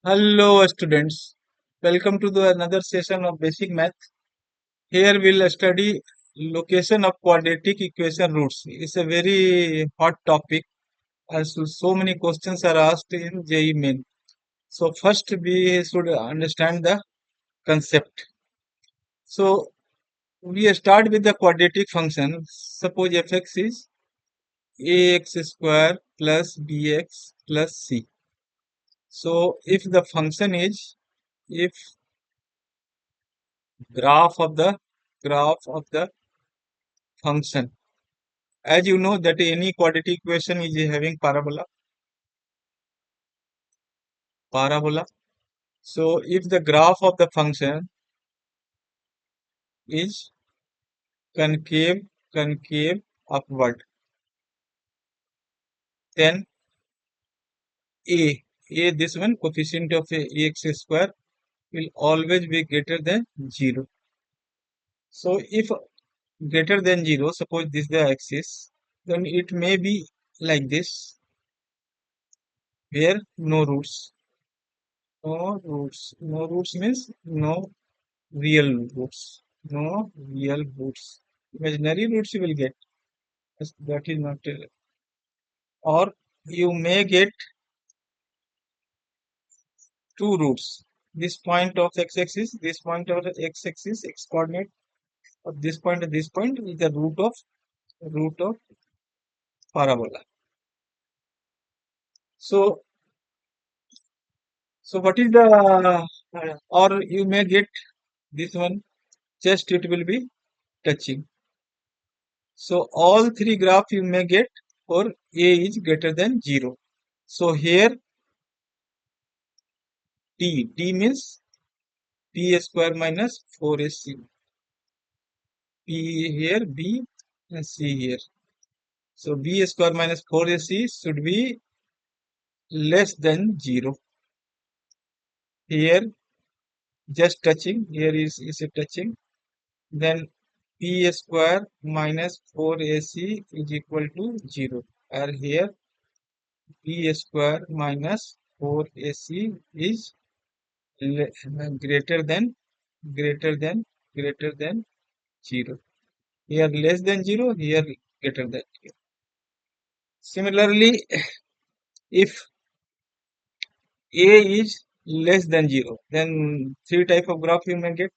Hello students, welcome to the another session of basic math. Here we'll study location of quadratic equation roots. It's a very hot topic as so many questions are asked in JEE Main. So first we should understand the concept. So we start with the quadratic function. Suppose fx is ax square plus bx plus c. So if the function is if graph of the function. As you know that any quadratic equation is having parabola. So if the graph of the function is concave upward, then this one coefficient of ax square will always be greater than 0. So if greater than 0, suppose this is the axis, then it may be like this, where no roots. No roots means no real roots. No real roots. Imaginary roots you will get. That is not. Or you may get two roots. This point of x-axis, this point of the x-axis, x coordinate of this point and this point is the root of parabola. So what is the or you may get this one, just it will be touching. So all three graph you may get for a is greater than 0. So here t means p square minus 4ac. P here, b and c here. So b square minus 4ac should be less than 0. Here just touching, here is a touching. Then p square minus 4ac is equal to 0. And here p square minus 4ac is greater than greater than greater than 0. Here less than 0, here greater than 0. Similarly, if a is less than 0, then three type of graph you may get.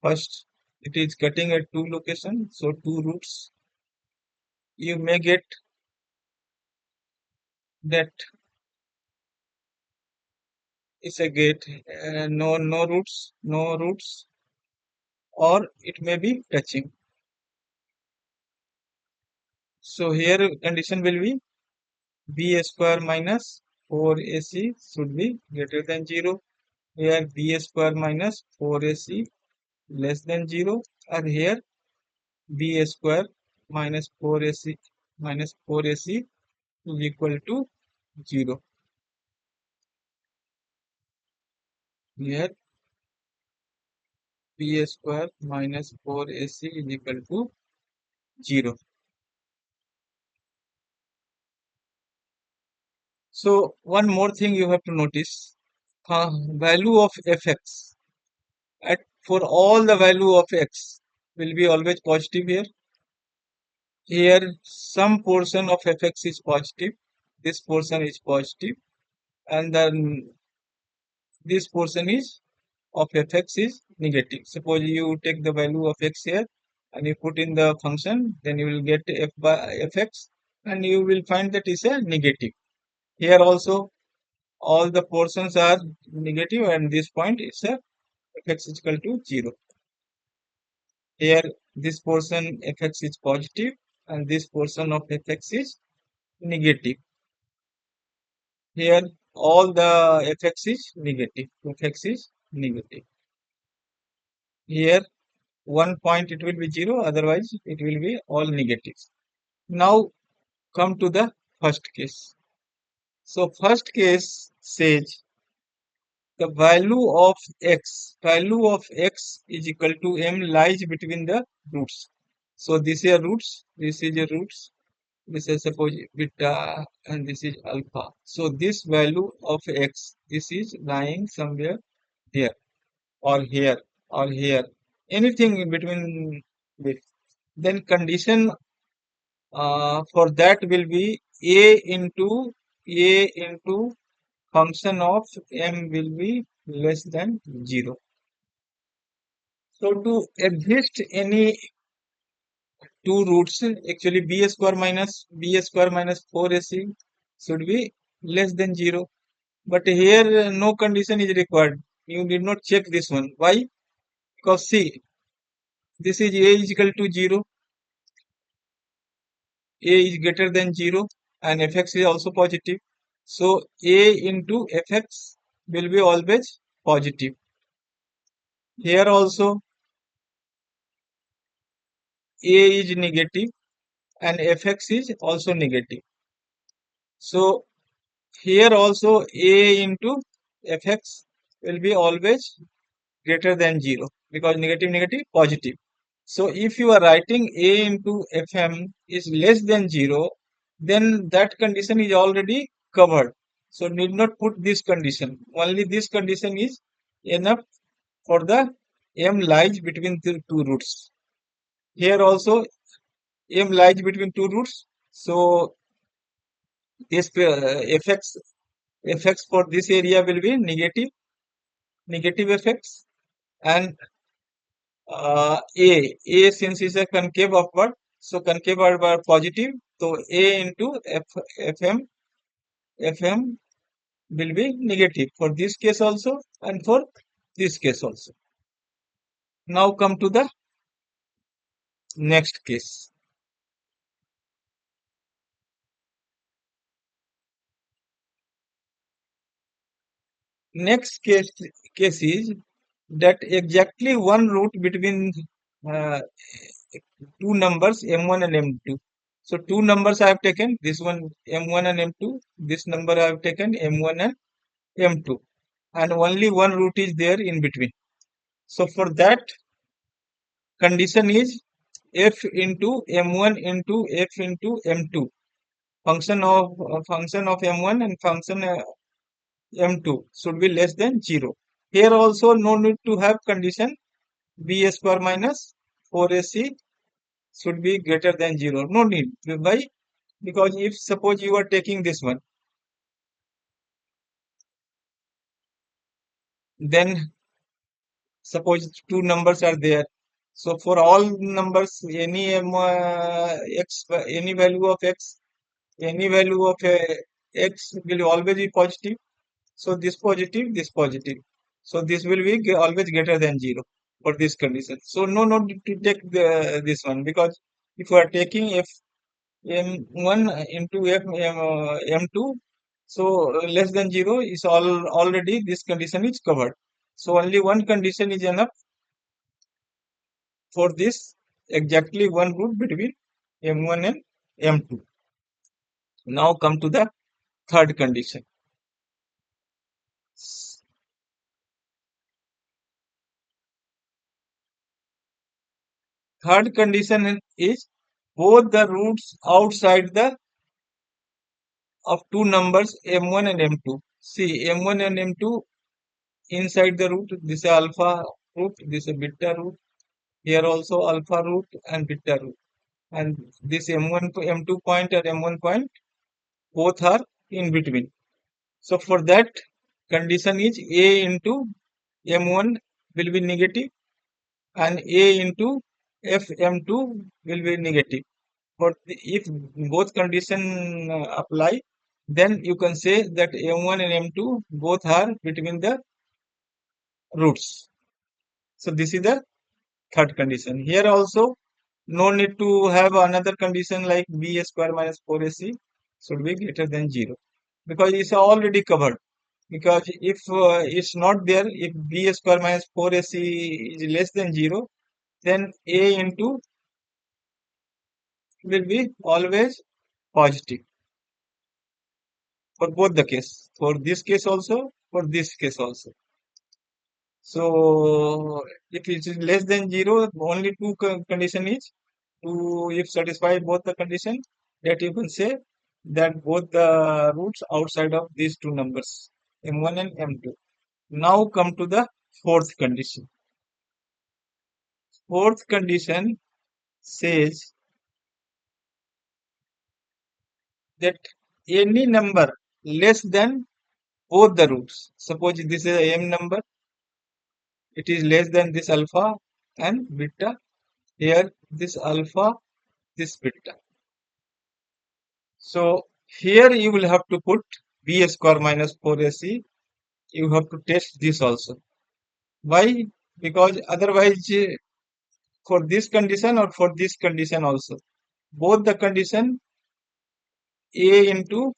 First, it is cutting at two locations, so two roots. You may get that is a gate, no roots, or it may be touching. So here condition will be b square minus 4ac should be greater than 0. Here b square minus 4ac less than 0, and here b square minus 4ac is equal to 0. Here b square minus 4ac is equal to 0. So one more thing you have to notice, value of fx at for all the value of x will be always positive here. Here some portion of fx is positive, this portion is positive, and then this portion is of fx is negative. Suppose you take the value of x here and you put in the function, then you will get f by fx, and you will find that is a negative. Here also all the portions are negative, and this point is a fx is equal to 0. Here this portion fx is positive and this portion of fx is negative. Here all the fx is negative. Fx is negative. Here one point it will be 0, otherwise it will be all negative. Now come to the first case. So first case says the value of x is equal to m lies between the roots. So this is a roots, this is a roots. this is suppose beta and this is alpha. So this value of x, this is lying somewhere here or here or here, anything in between this. Then condition for that will be a into function of m will be less than 0. So to exist any two roots, actually b square minus 4ac should be less than 0. But here no condition is required. You did not check this one. Why? Because see, this is a is equal to 0, a is greater than 0, and fx is also positive. So a into fx will be always positive. Here also a is negative and fx is also negative. So here also a into fx will be always greater than 0 because negative negative positive. So if you are writing a into fm is less than 0, then that condition is already covered. So need not put this condition. Only this condition is enough for the m lies between the two roots. Here also m lies between two roots. So this fx for this area will be negative fx, and a since is a concave upward, so concave upward positive, so a into fm will be negative for this case also and for this case also. Now come to the next case. Next case is that exactly one root between uh, two numbers m1 and m2. So two numbers I have taken, this one m1 and m2, this number I have taken m1 and m2, and only one root is there in between. So for that condition is f into m1 into f into m2, function of m1 and function m2 should be less than 0. Here also no need to have condition b square minus 4ac should be greater than 0. No need. Why? Because if suppose you are taking this one, then suppose two numbers are there. So for all numbers, any value of x, any value of x will always be positive. So this positive, this positive. So this will be always greater than 0 for this condition. So no need to take this one, because if you are taking f m1 into m2, so less than 0 is already this condition is covered. So only one condition is enough for this, exactly one root between m1 and m2. Now come to the third condition. Third condition is both the roots outside the of two numbers m1 and m2. See, m1 and m2 inside the root, this is alpha root, this is beta root. Here also alpha root and beta root. And this m1 to m2 point or m1 point, both are in between. So for that condition is a into m1 will be negative and a into fm2 will be negative. But if both condition apply, then you can say that m1 and m2 both are between the roots. So this is the third condition. Here also no need to have another condition like b square minus 4ac should be greater than 0, because it's already covered. Because if it's not there, if b square minus 4ac is less than 0, then a into will be always positive for both the case, for this case also, for this case also. So if it is less than 0, only two condition is to if satisfy both the condition, that you can say that both the roots outside of these two numbers, m1 and m2. Now come to the fourth condition. Fourth condition says that any number less than both the roots. Suppose this is a m number, it is less than this alpha and beta. Here this alpha, this beta. So here you will have to put b square minus 4ac. You have to test this also. Why? Because otherwise, for this condition or for this condition also, both the condition a into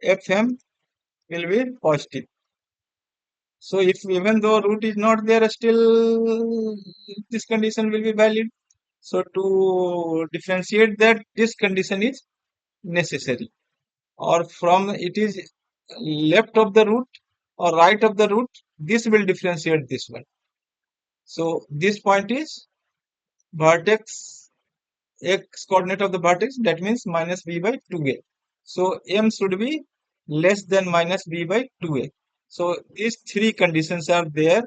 fm will be positive. So if even though root is not there, still this condition will be valid. So to differentiate that, this condition is necessary. Or from it is left of the root or right of the root, this will differentiate this one. So this point is vertex x coordinate of the vertex, that means minus b by 2a. So m should be less than minus b by 2a. So these three conditions are there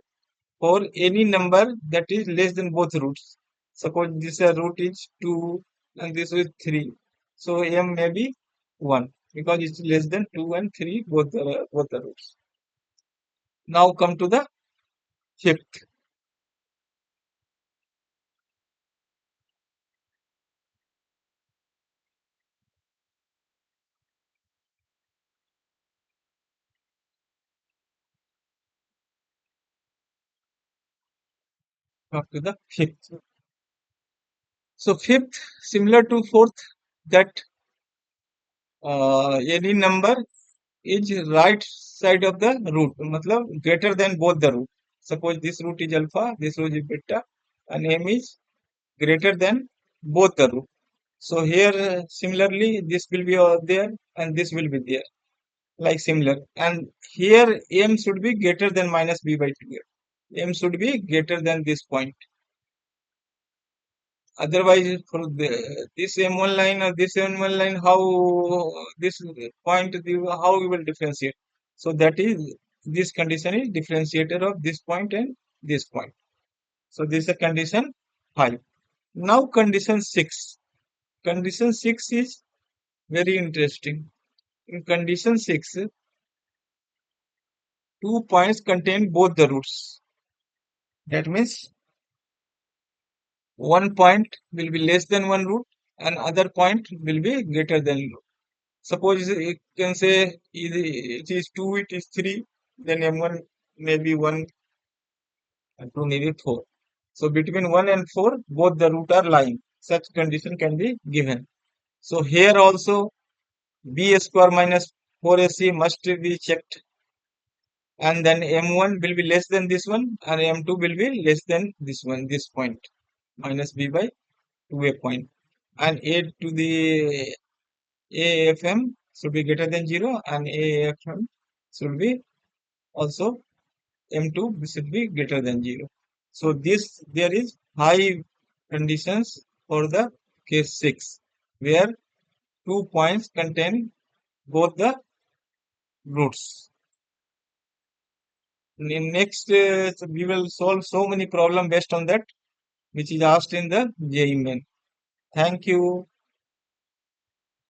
for any number that is less than both roots. Suppose this root is 2 and this is 3. So m may be 1 because it's less than 2 and 3 both the roots. Now come to the fifth. Come to the fifth. So fifth, similar to fourth, that any number is right side of the root, matlab greater than both the root. Suppose this root is alpha, this root is beta, and m is greater than both the root. So here similarly this will be there and this will be there, like similar. And here m should be greater than minus b by 2. M should be greater than this point. Otherwise, for this M1 line or this M1 line, how this point, how we will differentiate? So that is, this condition is differentiator of this point and this point. So this is a condition 5. Now condition 6. Condition 6 is very interesting. In condition 6, 2 points contain both the roots. That means one point will be less than one root and other point will be greater than root. Suppose you can say it is 2, it is 3, then m1 may be 1 and 2 may be 4. So between 1 and 4, both the root are lying. Such condition can be given. So here also b square minus 4ac must be checked. And then m1 will be less than this one and m2 will be less than this one, this point, minus b by 2a point. And a to the AFM should be greater than 0 and AFM should be also M2 should be greater than 0. So this there is 5 conditions for the case 6 where 2 points contain both the roots. In next we will solve so many problems based on that which is asked in the JEE main. Thank you.